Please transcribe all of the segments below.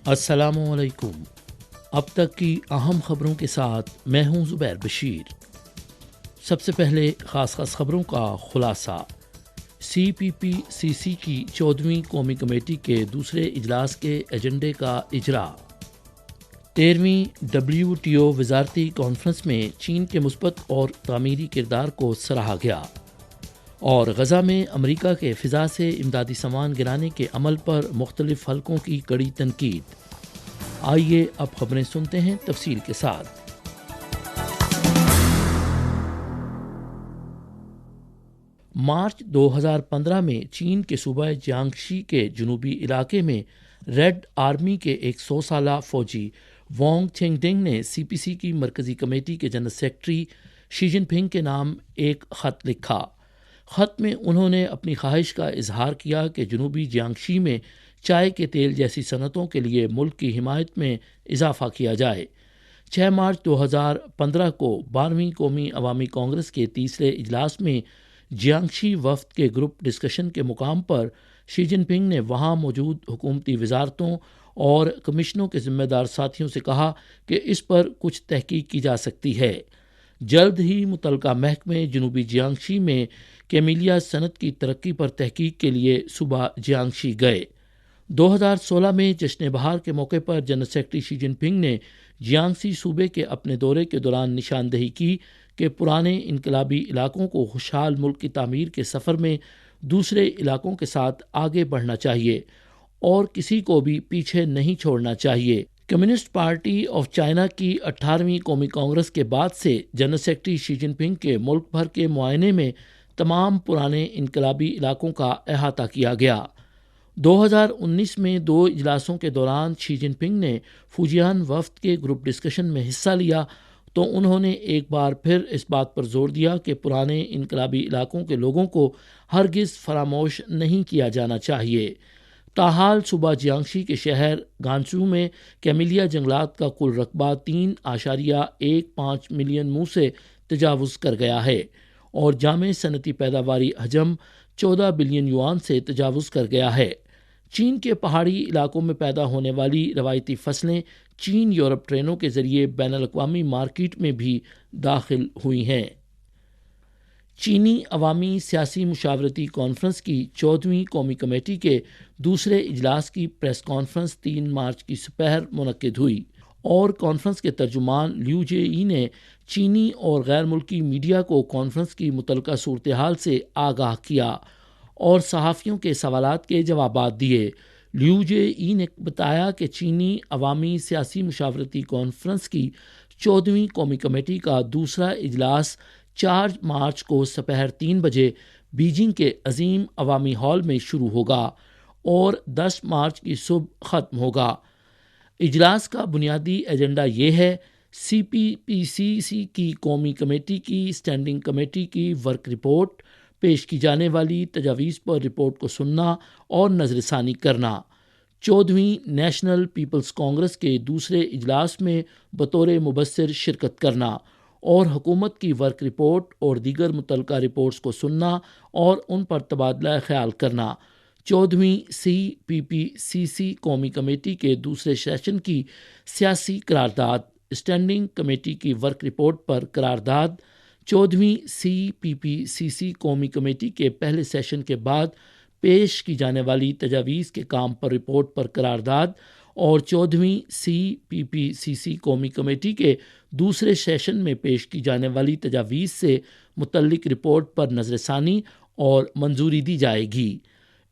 السلام علیکم۔ اب تک کی اہم خبروں کے ساتھ میں ہوں زبیر بشیر۔ سب سے پہلے خاص خبروں کا خلاصہ۔ سی پی پی سی سی کی 14ویں قومی کمیٹی کے دوسرے اجلاس کے ایجنڈے کا اجرا۔ 13ویں WTO وزارتی کانفرنس میں چین کے مثبت اور تعمیری کردار کو سراہا گیا، اور غزہ میں امریکہ کے فضا سے امدادی سامان گرانے کے عمل پر مختلف حلقوں کی کڑی تنقید۔ آئیے اب خبریں سنتے ہیں تفصیل کے ساتھ۔ مارچ 2015 میں چین کے صوبہ جیانگشی کے جنوبی علاقے میں ریڈ آرمی کے ایک 100 سالہ فوجی وانگ چینگڈنگ نے سی پی سی کی مرکزی کمیٹی کے جنرل سیکرٹری شی جن پنگ کے نام ایک خط لکھا۔ خط میں انہوں نے اپنی خواہش کا اظہار کیا کہ جنوبی جیانگشی میں چائے کے تیل جیسی صنعتوں کے لیے ملک کی حمایت میں اضافہ کیا جائے۔ 6 مارچ 2015 کو 12ویں قومی عوامی کانگریس کے تیسرے اجلاس میں جیانگشی وفد کے گروپ ڈسکشن کے مقام پر شی جن پنگ نے وہاں موجود حکومتی وزارتوں اور کمیشنوں کے ذمہ دار ساتھیوں سے کہا کہ اس پر کچھ تحقیق کی جا سکتی ہے۔ جلد ہی متعلقہ محکمے جنوبی جیانگشی میں کیمیلیا صنعت کی ترقی پر تحقیق کے لیے صوبہ جیانگشی گئے۔ 2016 میں جشن بہار کے موقع پر جنرل سیکرٹری شی جن پنگ نے جیانگشی صوبے کے اپنے دورے کے دوران نشاندہی کی کہ پرانے انقلابی علاقوں کو خوشحال ملک کی تعمیر کے سفر میں دوسرے علاقوں کے ساتھ آگے بڑھنا چاہیے اور کسی کو بھی پیچھے نہیں چھوڑنا چاہیے۔ کمیونسٹ پارٹی آف چائنا کی 18ویں قومی کانگریس کے بعد سے جنرل سیکرٹری شی جن پنگ کے ملک بھر کے معائنے میں تمام پرانے انقلابی علاقوں کا احاطہ کیا گیا۔ 2019 میں 2 اجلاسوں کے دوران شی جن پنگ نے فوجیان وفد کے گروپ ڈسکشن میں حصہ لیا تو انہوں نے ایک بار پھر اس بات پر زور دیا کہ پرانے انقلابی علاقوں کے لوگوں کو ہرگز فراموش نہیں کیا جانا چاہیے۔ تاحال صوبہ جیانگشی کے شہر گانسو میں کیمیلیا جنگلات کا کل رقبہ 3.15 ملین مو سے تجاوز کر گیا ہے اور جامع صنعتی پیداواری حجم 14 بلین یوان سے تجاوز کر گیا ہے۔ چین کے پہاڑی علاقوں میں پیدا ہونے والی روایتی فصلیں چین یورپ ٹرینوں کے ذریعے بین الاقوامی مارکیٹ میں بھی داخل ہوئی ہیں۔ چینی عوامی سیاسی مشاورتی کانفرنس کی 14ویں قومی کمیٹی کے دوسرے اجلاس کی پریس کانفرنس 3 مارچ کی سپہر منعقد ہوئی، اور کانفرنس کے ترجمان لیو جے ای نے چینی اور غیر ملکی میڈیا کو کانفرنس کی متعلقہ صورتحال سے آگاہ کیا اور صحافیوں کے سوالات کے جوابات دیے۔ لیو جے ای نے بتایا کہ چینی عوامی سیاسی مشاورتی کانفرنس کی 14ویں قومی کمیٹی کا دوسرا اجلاس 4 مارچ کو سپہر 3 بجے بیجنگ کے عظیم عوامی ہال میں شروع ہوگا اور 10 مارچ کی صبح ختم ہوگا۔ اجلاس کا بنیادی ایجنڈا یہ ہے: سی پی پی سی سی کی قومی کمیٹی کی اسٹینڈنگ کمیٹی کی ورک رپورٹ، پیش کی جانے والی تجاویز پر رپورٹ کو سننا اور نظر ثانی کرنا، 14ویں نیشنل پیپلز کانگریس کے دوسرے اجلاس میں بطور مبصر شرکت کرنا اور حکومت کی ورک رپورٹ اور دیگر متعلقہ رپورٹس کو سننا اور ان پر تبادلہ خیال کرنا، 14ویں سی پی پی سی سی قومی کمیٹی کے دوسرے سیشن کی سیاسی قرارداد، اسٹینڈنگ کمیٹی کی ورک رپورٹ پر قرارداد، 14ویں سی پی پی سی سی قومی کمیٹی کے پہلے سیشن کے بعد پیش کی جانے والی تجاویز کے کام پر رپورٹ پر قرارداد، اور 14ویں سی پی پی سی سی قومی کمیٹی کے دوسرے سیشن میں پیش کی جانے والی تجاویز سے متعلق رپورٹ پر نظر ثانی اور منظوری دی جائے گی۔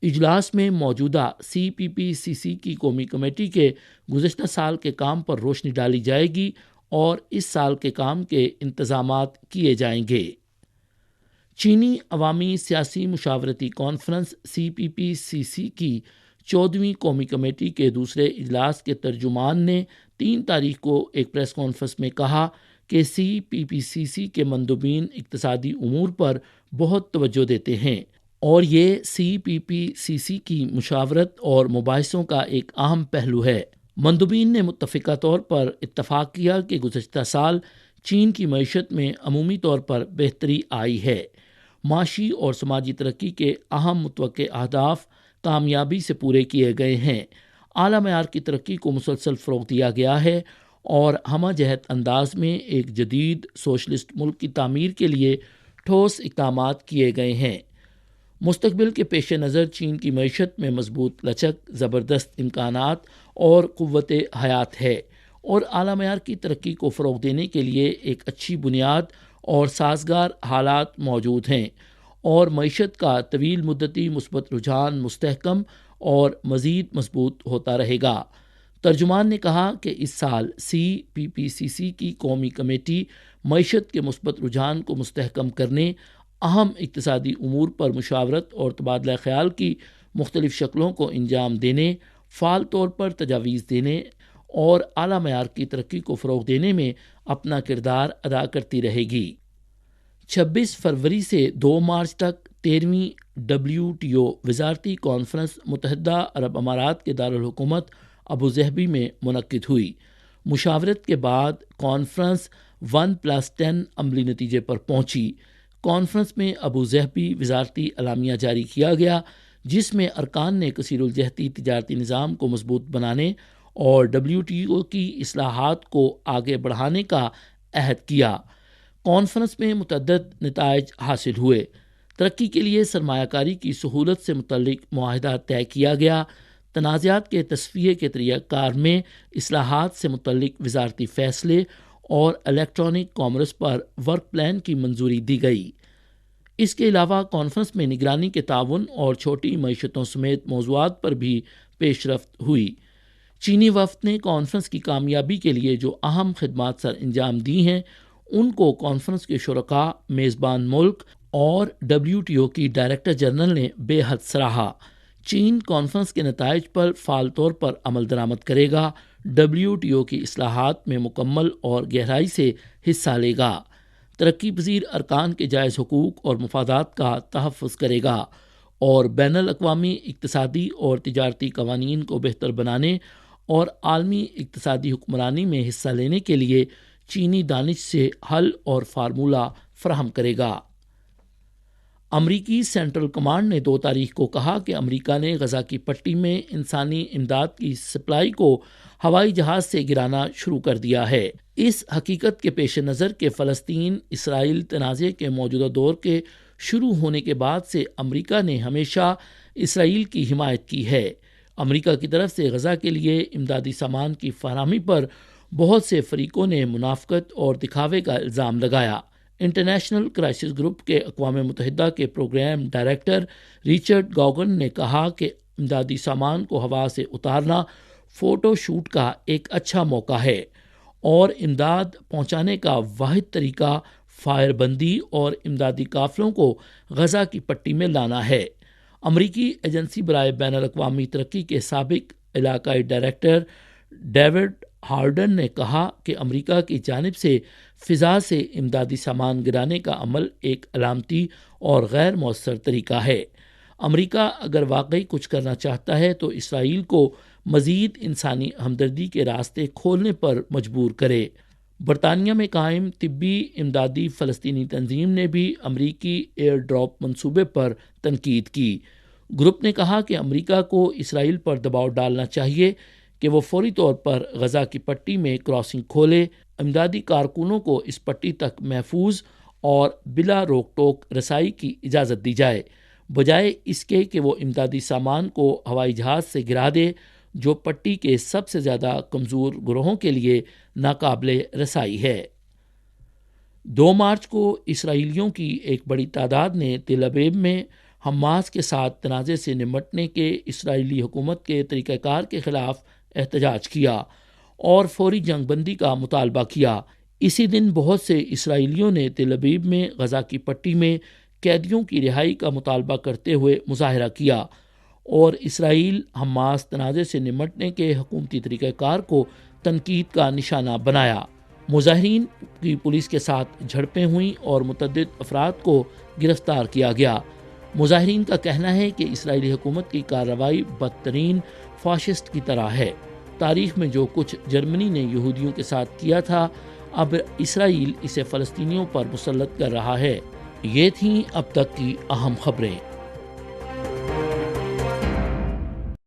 اجلاس میں موجودہ سی پی پی سی سی کی قومی کمیٹی کے گزشتہ سال کے کام پر روشنی ڈالی جائے گی اور اس سال کے کام کے انتظامات کیے جائیں گے۔ چینی عوامی سیاسی مشاورتی کانفرنس سی پی پی سی سی کی 14ویں قومی کمیٹی کے دوسرے اجلاس کے ترجمان نے 3 تاریخ کو ایک پریس کانفرنس میں کہا کہ سی پی پی سی سی کے مندوبین اقتصادی امور پر بہت توجہ دیتے ہیں اور یہ سی پی پی سی سی کی مشاورت اور مباحثوں کا ایک اہم پہلو ہے۔ مندوبین نے متفقہ طور پر اتفاق کیا کہ گزشتہ سال چین کی معیشت میں عمومی طور پر بہتری آئی ہے، معاشی اور سماجی ترقی کے اہم متوقع اہداف کامیابی سے پورے کیے گئے ہیں، اعلیٰ معیار کی ترقی کو مسلسل فروغ دیا گیا ہے اور ہمہ جہت انداز میں ایک جدید سوشلسٹ ملک کی تعمیر کے لیے ٹھوس اقدامات کیے گئے ہیں۔ مستقبل کے پیش نظر چین کی معیشت میں مضبوط لچک، زبردست امکانات اور قوت حیات ہے اور اعلیٰ معیار کی ترقی کو فروغ دینے کے لیے ایک اچھی بنیاد اور سازگار حالات موجود ہیں، اور معیشت کا طویل مدتی مثبت رجحان مستحکم اور مزید مضبوط ہوتا رہے گا۔ ترجمان نے کہا کہ اس سال CPPCC کی قومی کمیٹی معیشت کے مثبت رجحان کو مستحکم کرنے، اہم اقتصادی امور پر مشاورت اور تبادلہ خیال کی مختلف شکلوں کو انجام دینے، فعال طور پر تجاویز دینے اور اعلیٰ معیار کی ترقی کو فروغ دینے میں اپنا کردار ادا کرتی رہے گی۔ 26 فروری سے 2 مارچ تک 13ویں WTO وزارتی کانفرنس متحدہ عرب امارات کے دارالحکومت ابوظہبی میں منعقد ہوئی۔ مشاورت کے بعد کانفرنس 1+10 عملی نتیجے پر پہنچی۔ کانفرنس میں ابوظہبی وزارتی اعلامیہ جاری کیا گیا جس میں ارکان نے کثیر الجہتی تجارتی نظام کو مضبوط بنانے اور WTO کی اصلاحات کو آگے بڑھانے کا عہد کیا۔ کانفرنس میں متعدد نتائج حاصل ہوئے۔ ترقی کے لیے سرمایہ کاری کی سہولت سے متعلق معاہدہ طے کیا گیا، تنازعات کے تصفیے کے طریقہ کار میں اصلاحات سے متعلق وزارتی فیصلے اور الیکٹرانک کامرس پر ورک پلان کی منظوری دی گئی۔ اس کے علاوہ کانفرنس میں نگرانی کے تعاون اور چھوٹی معیشتوں سمیت موضوعات پر بھی پیش رفت ہوئی۔ چینی وفد نے کانفرنس کی کامیابی کے لیے جو اہم خدمات سر انجام دی ہیں ان کو کانفرنس کے شرکاء، میزبان ملک اور WTO کی ڈائریکٹر جنرل نے بے حد سراہا۔ چین کانفرنس کے نتائج پر فعال طور پر عمل درآمد کرے گا، WTO کی اصلاحات میں مکمل اور گہرائی سے حصہ لے گا، ترقی پذیر ارکان کے جائز حقوق اور مفادات کا تحفظ کرے گا اور بین الاقوامی اقتصادی اور تجارتی قوانین کو بہتر بنانے اور عالمی اقتصادی حکمرانی میں حصہ لینے کے لیے چینی دانش سے حل اور فارمولہ فراہم کرے گا۔ امریکی سینٹرل کمانڈ نے 2 تاریخ کو کہا کہ امریکہ نے غزہ کی پٹی میں انسانی امداد کی سپلائی کو ہوائی جہاز سے گرانا شروع کر دیا ہے۔ اس حقیقت کے پیش نظر کہ فلسطین اسرائیل تنازع کے موجودہ دور کے شروع ہونے کے بعد سے امریکہ نے ہمیشہ اسرائیل کی حمایت کی ہے، امریکہ کی طرف سے غزہ کے لیے امدادی سامان کی فراہمی پر بہت سے فریقوں نے منافقت اور دکھاوے کا الزام لگایا۔ انٹرنیشنل کرائسس گروپ کے اقوام متحدہ کے پروگرام ڈائریکٹر ریچرڈ گاگن نے کہا کہ امدادی سامان کو ہوا سے اتارنا فوٹو شوٹ کا ایک اچھا موقع ہے اور امداد پہنچانے کا واحد طریقہ فائر بندی اور امدادی قافلوں کو غزہ کی پٹی میں لانا ہے۔ امریکی ایجنسی برائے بین الاقوامی ترقی کے سابق علاقائی ڈائریکٹر ڈیوڈ ہارڈن نے کہا کہ امریکہ کی جانب سے فضا سے امدادی سامان گرانے کا عمل ایک علامتی اور غیر مؤثر طریقہ ہے۔ امریکہ اگر واقعی کچھ کرنا چاہتا ہے تو اسرائیل کو مزید انسانی ہمدردی کے راستے کھولنے پر مجبور کرے۔ برطانیہ میں قائم طبی امدادی فلسطینی تنظیم نے بھی امریکی ایئر ڈراپ منصوبے پر تنقید کی۔ گروپ نے کہا کہ امریکہ کو اسرائیل پر دباؤ ڈالنا چاہیے کہ وہ فوری طور پر غزہ کی پٹی میں کراسنگ کھولے، امدادی کارکنوں کو اس پٹی تک محفوظ اور بلا روک ٹوک رسائی کی اجازت دی جائے، بجائے اس کے کہ وہ امدادی سامان کو ہوائی جہاز سے گرا دے، جو پٹی کے سب سے زیادہ کمزور گروہوں کے لیے ناقابل رسائی ہے۔ 2 مارچ کو اسرائیلیوں کی ایک بڑی تعداد نے تل ابیب میں حماس کے ساتھ تنازع سے نمٹنے کے اسرائیلی حکومت کے طریقہ کار کے خلاف احتجاج کیا اور فوری جنگ بندی کا مطالبہ کیا۔ اسی دن بہت سے اسرائیلیوں نے تل ابیب میں غزہ کی پٹی میں قیدیوں کی رہائی کا مطالبہ کرتے ہوئے مظاہرہ کیا اور اسرائیل حماس تنازع سے نمٹنے کے حکومتی طریقہ کار کو تنقید کا نشانہ بنایا۔ مظاہرین کی پولیس کے ساتھ جھڑپیں ہوئیں اور متعدد افراد کو گرفتار کیا گیا۔ مظاہرین کا کہنا ہے کہ اسرائیلی حکومت کی کارروائی بدترین فاشسٹ کی طرح ہے۔ تاریخ میں جو کچھ جرمنی نے یہودیوں کے ساتھ کیا تھا، اب اسرائیل اسے فلسطینیوں پر مسلط کر رہا ہے۔ یہ تھیں اب تک کی اہم خبریں۔